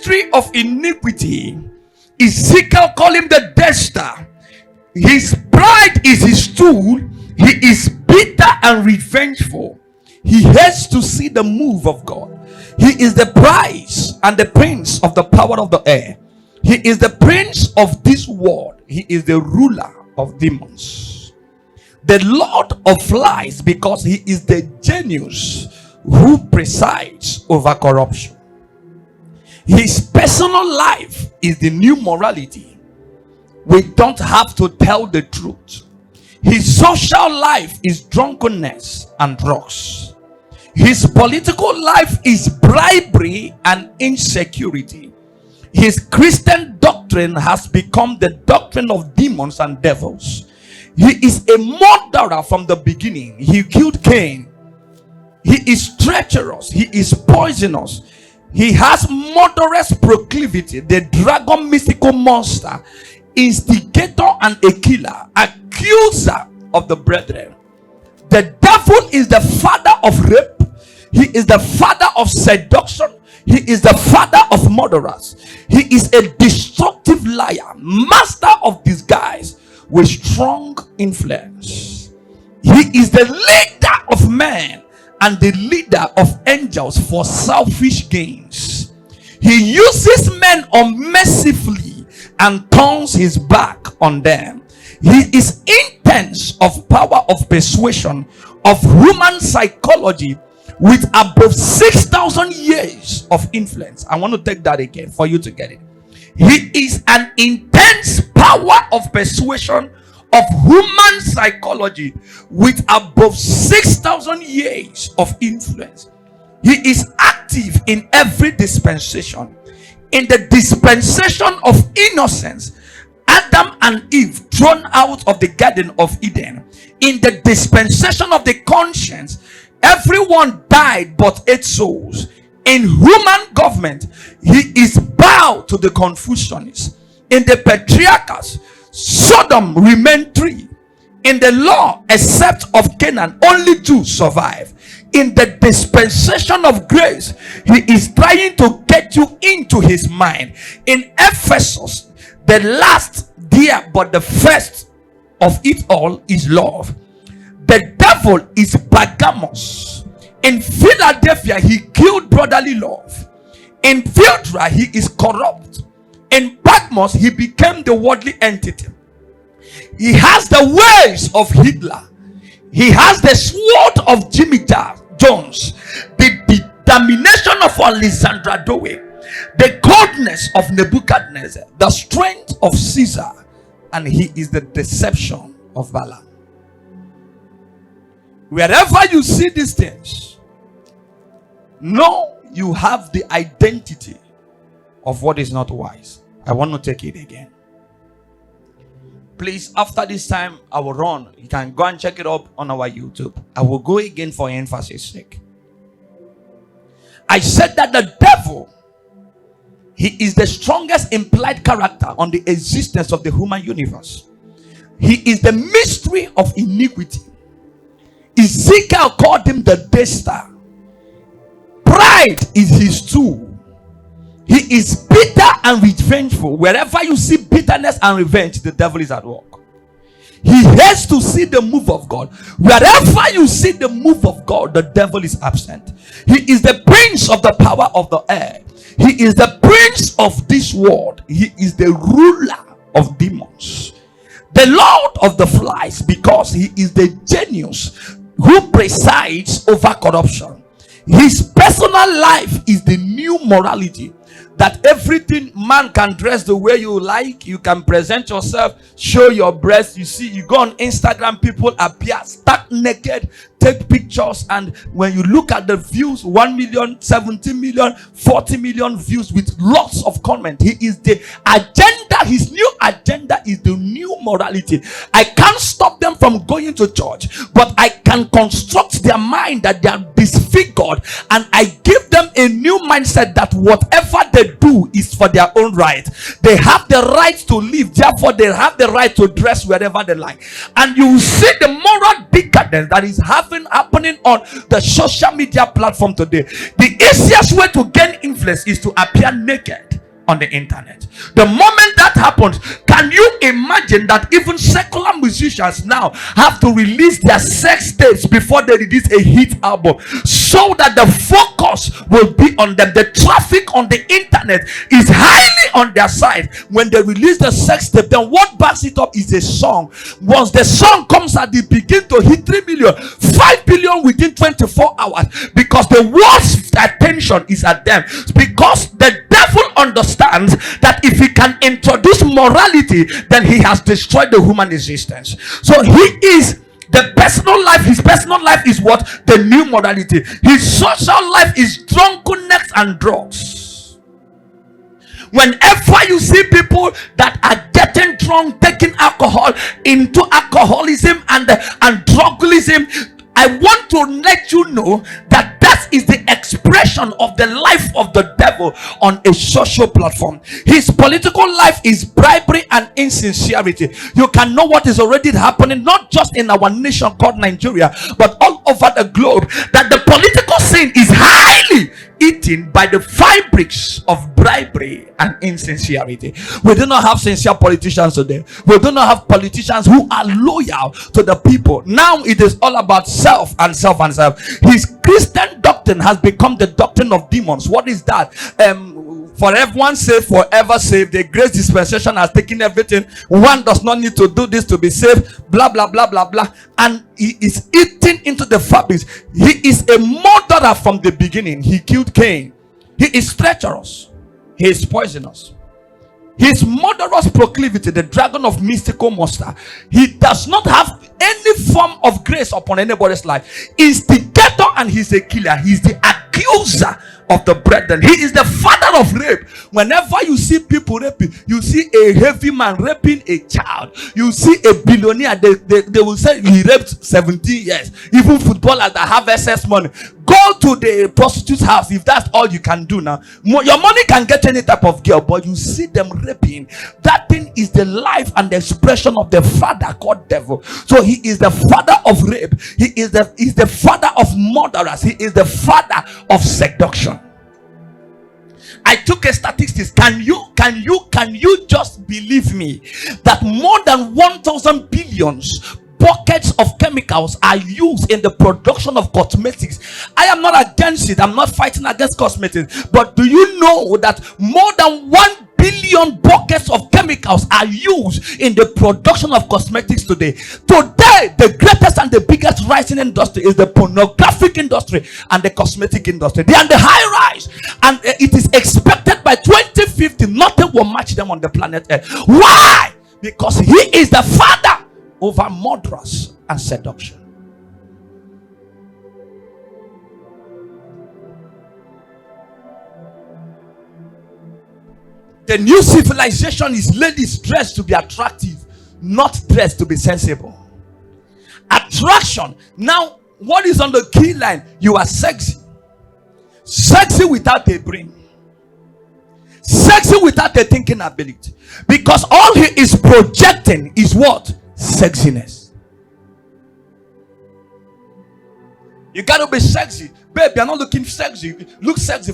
mystery of iniquity. Ezekiel called him the Desta. His pride is his stool. He is bitter and revengeful. He hates to see the move of God. He is the prize and the prince of the power of the air. He is the prince of this world. He is the ruler of demons. The Lord of lies, because he is the genius who presides over corruption. His personal life is the new morality. We don't have to tell the truth. His social life is drunkenness and drugs. His political life is bribery and insecurity. His Christian doctrine has become the doctrine of demons and devils. He is a murderer from the beginning. He killed Cain. He is treacherous. He is poisonous. He has murderous proclivity. The dragon, mystical monster, instigator and a killer, accuser of the brethren. The devil is the father of rape. He is the father of seduction. He is the father of murderers. He is a destructive liar, master of disguise with strong influence. He is the leader of men and the leader of angels for selfish gains. He uses men unmercifully and turns his back on them. He is intense of power of persuasion, of human psychology, with above 6,000 years of influence. I want to take that again for you to get it. He is an intense power of persuasion of human psychology with above 6,000 years of influence. He is active in every dispensation. In the dispensation of innocence, Adam and Eve thrown out of the Garden of Eden. In the dispensation of the conscience, everyone died but 8 souls. In human government, he is bowed to the Confucianists. In the patriarchs, Sodom remained 3. In the law, except of Canaan, only Jews survive. In the dispensation of grace, he is trying to get you into his mind. In Ephesus, the last dear but the first of it all is love. The devil is Pergamos. In Philadelphia, he killed brotherly love. In Philadelphia, he is corrupt. In Patmos, he became the worldly entity. He has the ways of Hitler. He has the sword of Jimmy Jones, the determination of Alexandra Dowie, the coldness of Nebuchadnezzar, the strength of Caesar, and he is the deception of Balaam. Wherever you see these things, know you have the identity of what is not wise. I want to take it again. Please, after this time, I will run. You can go and check it up on our YouTube. I will go again for emphasis sake. I said that the devil, he is the strongest implied character on the existence of the human universe. He is the mystery of iniquity. Ezekiel called him the Desta. Pride is his tool. He is bitter and revengeful. Wherever you see bitterness and revenge, the devil is at work. He hates to see the move of God. Wherever you see the move of God, the devil is absent. He is the prince of the power of the air. He is the prince of this world. He is the ruler of demons. The Lord of the flies, because he is the genius who presides over corruption. His personal life is the new morality, that everything, man can dress the way you like, you can present yourself, show your breasts. You see, you go on Instagram, people appear stark naked, take pictures, and when you look at the views, 1 million, 17 million, 40 million views with lots of comment. He is the agenda. His new agenda is the new morality. I can't stop them from going to church, but I can construct their mind that they are disfigured, and I give them a new mindset that whatever they do is for their own right. They have the right to live, therefore they have the right to dress wherever they like. And you see the moral decadence that is having happening on the social media platform today. The easiest way to gain influence is to appear naked on the internet. The moment that happens, can you imagine that even secular musicians now have to release their sex tapes before they release a hit album, so that the focus will be on them? The traffic on the internet is highly on their side. When they release the sex tape, then what backs it up is a song. Once the song comes out, they begin to hit 3 million, 5 billion within 24 hours, because the world's attention is at them. Because the devil understands that if he can introduce morality, then he has destroyed the human existence. So he is the personal life. His personal life is what? The new morality. His social life is drunkenness and drugs. Whenever you see people that are getting drunk, taking alcohol, into alcoholism and drugism, I want to let you know that that is the expression of the life of the devil on a social platform. His political life is bribery and insincerity. You can know what is already happening, not just in our nation called Nigeria, but all over the globe, that the political scene is highly eaten by the fabrics of bribery and insincerity. We do not have sincere politicians today. We do not have politicians who are loyal to the people. Now it is all about self and self and self. His Christian doctrine has become the doctrine of demons. What is that? For everyone saved, forever saved. The grace dispensation has taken everything. One does not need to do this to be saved. Blah blah blah blah blah. And he is eating into the fabrics. He is a murderer from the beginning. He killed Cain. He is treacherous. He is poisonous. His murderous proclivity, the dragon of mystical monster, he does not have any form of grace upon anybody's life. Instigator, and he's a killer. He's the accuser of the brethren. He is the father of rape. Whenever you see people raping, you see a heavy man raping a child, you see a billionaire, they will say he raped 17 years. Even footballers that have excess money, go to the prostitute's house if that's all you can do now. Your money can get any type of girl, but you see them raping. That thing is the life and the expression of the father called devil. So he is the father of rape. He is the father of murderers. He is the father of seduction. I took a statistics. Can you just believe me that more than 1,000 billions buckets of chemicals are used in the production of cosmetics? I am not against it. I'm not fighting against cosmetics. But do you know that more than 1 billion buckets of chemicals are used in the production of cosmetics today? Today, the greatest and the biggest rising industry is the pornographic industry and the cosmetic industry. They are on the high rise, and it is expected by 2050 nothing will match them on the planet Earth. Why? Because he is the father over murderers and seduction. The new civilization is ladies dressed to be attractive, not dressed to be sensible. Attraction. Now, what is on the key line? You are sexy. Sexy without a brain. Sexy without a thinking ability. Because all he is projecting is what? Sexiness. You gotta be sexy. Babe, you're not looking sexy. Look sexy.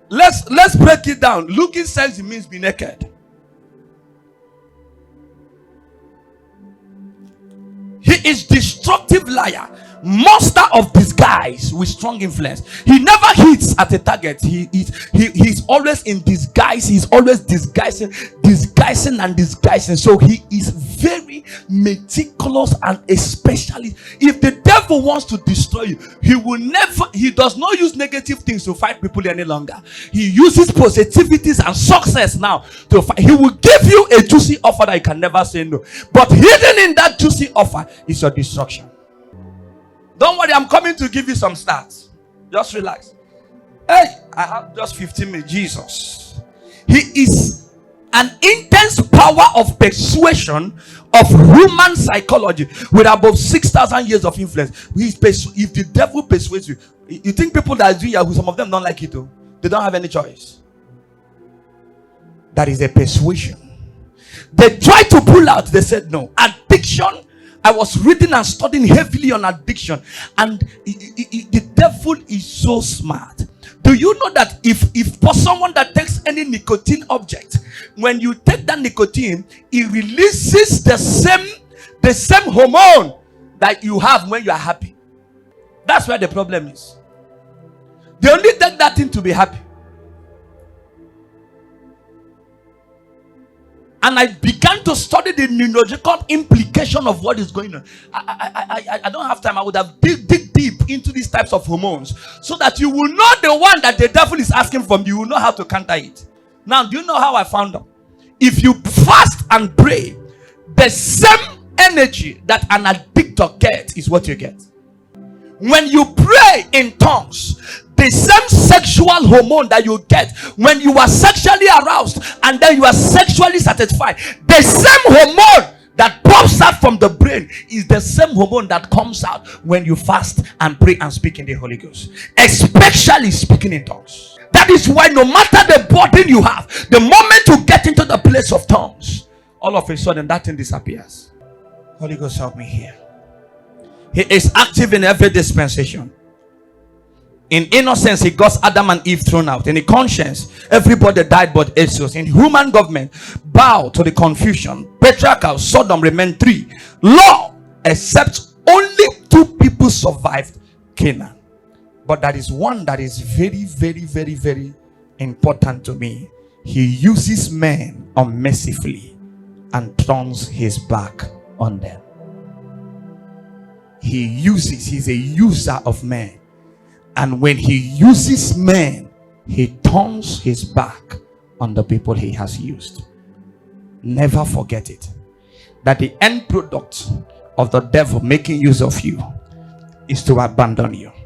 Let's break it down. Looking sexy means be naked. He is destructive liar, master of disguise with strong influence. He never hits at a target. He's always in disguise. He's always disguising. So he is very meticulous, and especially if the devil wants to destroy you, he does not use negative things to fight people any longer. He uses positivities and success now to fight. He will give you a juicy offer that you can never say no. But hidden in that juicy offer is your destruction. Don't worry, I'm coming to give you some stats. Just relax. Hey, I have just 15 minutes. Jesus. He is an intense power of persuasion of human psychology with above 6,000 years of influence. If the devil persuades you, you think people that are doing Yahoo, some of them don't like it though. They don't have any choice. That is a persuasion. They tried to pull out. They said no. Addiction I was reading and studying heavily on addiction, and the devil is so smart. Do you know that if for someone that takes any nicotine object, when you take that nicotine, it releases the same hormone that you have when you are happy. That's where the problem is. They only take that thing to be happy. And I began to study the neurological implication of what is going on. I don't have time. I would have dig deep into these types of hormones, so that you will know the one that the devil is asking from you. You will know how to counter it. Now, do you know how I found out? If you fast and pray, the same energy that an addictor gets is what you get. When you pray in tongues, the same sexual hormone that you get when you are sexually aroused and then you are sexually satisfied, the same hormone that pops out from the brain is the same hormone that comes out when you fast and pray and speak in the Holy Ghost, especially speaking in tongues. That is why no matter the burden you have, the moment you get into the place of tongues, all of a sudden that thing disappears. Holy Ghost, help me here. He is active in every dispensation. In innocence, he got Adam and Eve thrown out. In the conscience, everybody died but Jesus. In human government, bow to the confusion. Patriarchal Sodom remained 3. Law, except only 2 people survived Canaan. But that is one that is very, very, very, very important to me. He uses men unmercifully and turns his back on them. He's a user of men. And when he uses men, he turns his back on the people he has used. Never forget it, that the end product of the devil making use of you is to abandon you.